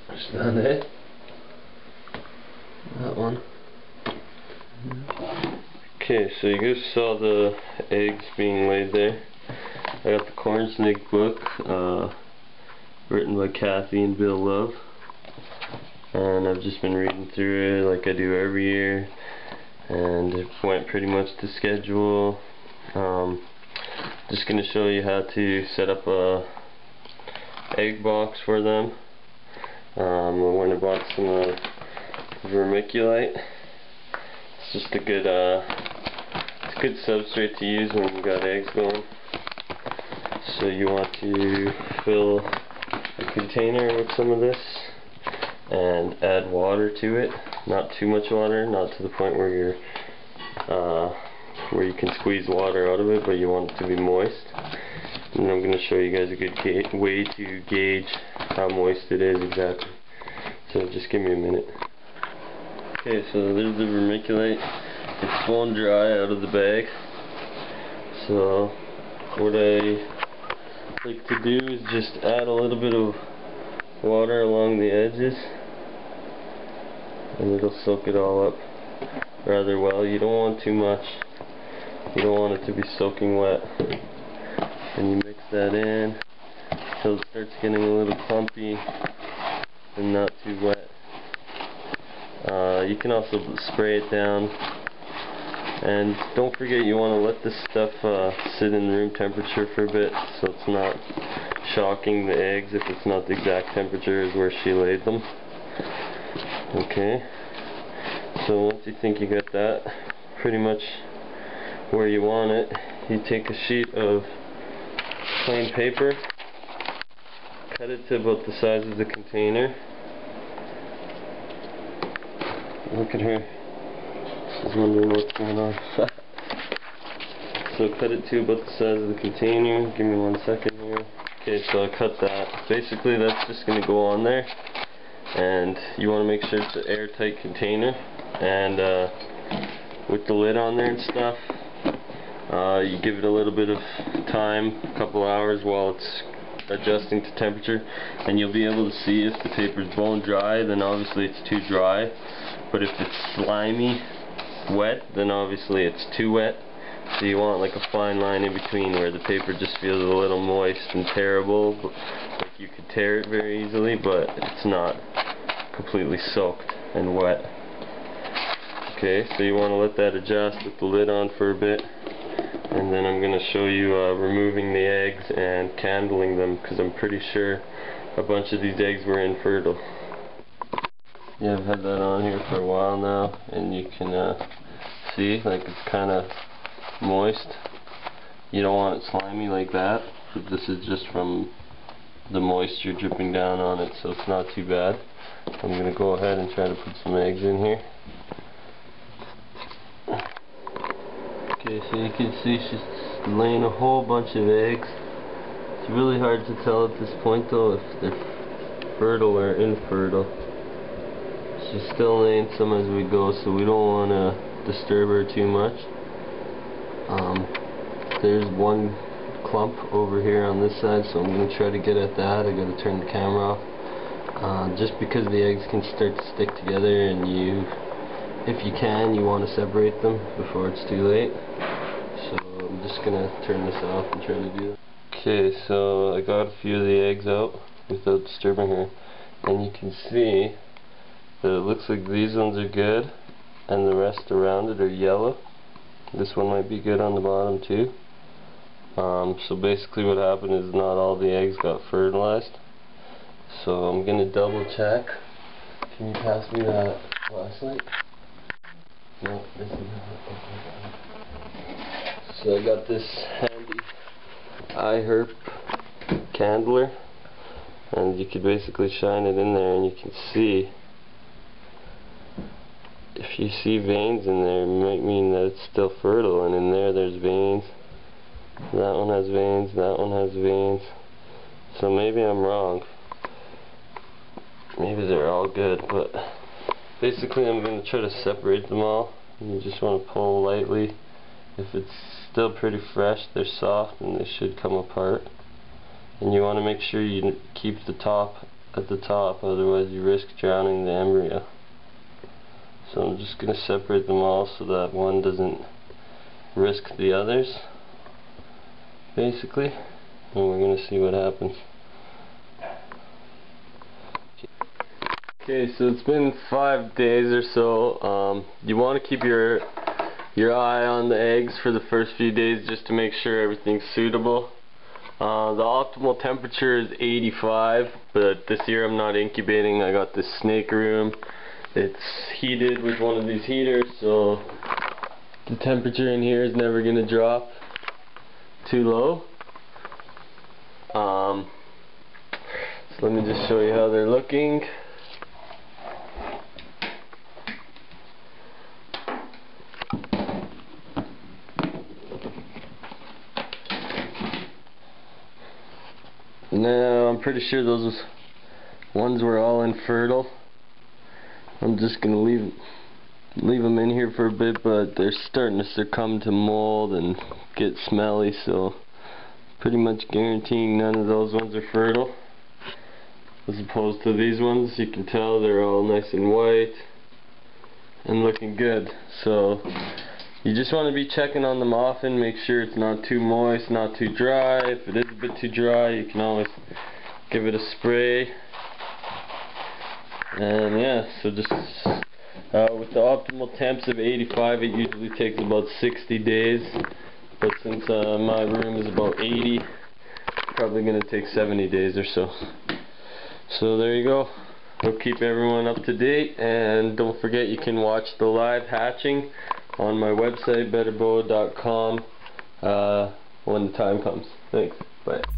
That's not it. That one. Okay, so you guys saw the eggs being laid there. I got the Cornsnake book, written by Kathy and Bill Love, and I've just been reading through it like I do every year, and it went pretty much to schedule. Just going to show you how to set up a egg box for them. I went and bought some vermiculite. It's just a good substrate to use when you got eggs going. So you want to fill a container with some of this and add water to it. Not too much water, not to the point where you're where you can squeeze water out of it, but you want it to be moist. And I'm going to show you guys a good way to gauge how moist it is exactly. So just give me a minute. Okay, so there's the vermiculite. It's blown dry out of the bag. So what I like to do is just add a little bit of water along the edges, and it'll soak it all up rather well. You don't want too much. You don't want it to be soaking wet. And you mix that in until it starts getting a little clumpy and not too wet. You can also spray it down, and don't forget you want to let this stuff sit in room temperature for a bit, so it's not shocking the eggs if it's not the exact temperature as where she laid them. Okay, so once you think you got that pretty much where you want it, you take a sheet of plain paper, cut it to about the size of the container. Look at her. She's wondering what's going on. So cut it to about the size of the container. Give me 1 second here. Okay, so I cut that. Basically that's just going to go on there. And you want to make sure it's an airtight container. And with the lid on there and stuff, you give it a little bit of time, a couple hours while it's adjusting to temperature, and you'll be able to see if the paper's bone dry, then obviously it's too dry. But if it's slimy, wet, then obviously it's too wet. So you want like a fine line in between where the paper just feels a little moist and tearable. Like you could tear it very easily, but it's not completely soaked and wet. Okay, so you want to let that adjust with the lid on for a bit. And then I'm going to show you removing the eggs and candling them, because I'm pretty sure a bunch of these eggs were infertile. Yeah, I've had that on here for a while now, and you can see like it's kind of moist. You don't want it slimy like that, but this is just from the moisture dripping down on it, so it's not too bad. I'm going to go ahead and try to put some eggs in here. Okay, so you can see she's laying a whole bunch of eggs. It's really hard to tell at this point though if they're fertile or infertile. She's still laying some as we go, so we don't want to disturb her too much. There's one clump over here on this side, so I'm going to try to get at that. I got to turn the camera off. Just because the eggs can start to stick together, and if you can, you want to separate them before it's too late. So I'm just going to turn this off and try to do that. Okay, so I got a few of the eggs out without disturbing her, and you can see that it looks like these ones are good and the rest around it are yellow. This one might be good on the bottom too. So basically what happened is not all the eggs got fertilized. So I'm going to double check. Can you pass me that flashlight? No, this is not. So I got this handy iHerb candler, and you could basically shine it in there and you can see. If you see veins in there, it might mean that it's still fertile, and in there there's veins. That one has veins, that one has veins. So maybe I'm wrong. Maybe they're all good, but basically I'm going to try to separate them all. And you just want to pull lightly. If it's still pretty fresh, they're soft and they should come apart. And you want to make sure you keep the top at the top, otherwise you risk drowning the embryo. So I'm just going to separate them all so that one doesn't risk the others, basically, and we're going to see what happens. Okay, so it's been 5 days or so. You want to keep your eye on the eggs for the first few days just to make sure everything's suitable. The optimal temperature is 85, but this year I'm not incubating. I got this snake room. It's heated with one of these heaters, so the temperature in here is never going to drop too low. So let me just show you how they're looking. Now I'm pretty sure those ones were all infertile. I'm just gonna leave them in here for a bit, but they're starting to succumb to mold and get smelly, so pretty much guaranteeing none of those ones are fertile. As opposed to these ones, you can tell they're all nice and white and looking good. So you just want to be checking on them often, make sure it's not too moist, not too dry. If it is a bit too dry, you can always give it a spray. And yeah, so just with the optimal temps of 85, it usually takes about 60 days. But since my room is about 80, it's probably going to take 70 days or so. So there you go. We'll keep everyone up to date, and don't forget you can watch the live hatching on my website, betterboa.com, when the time comes. Thanks. Bye.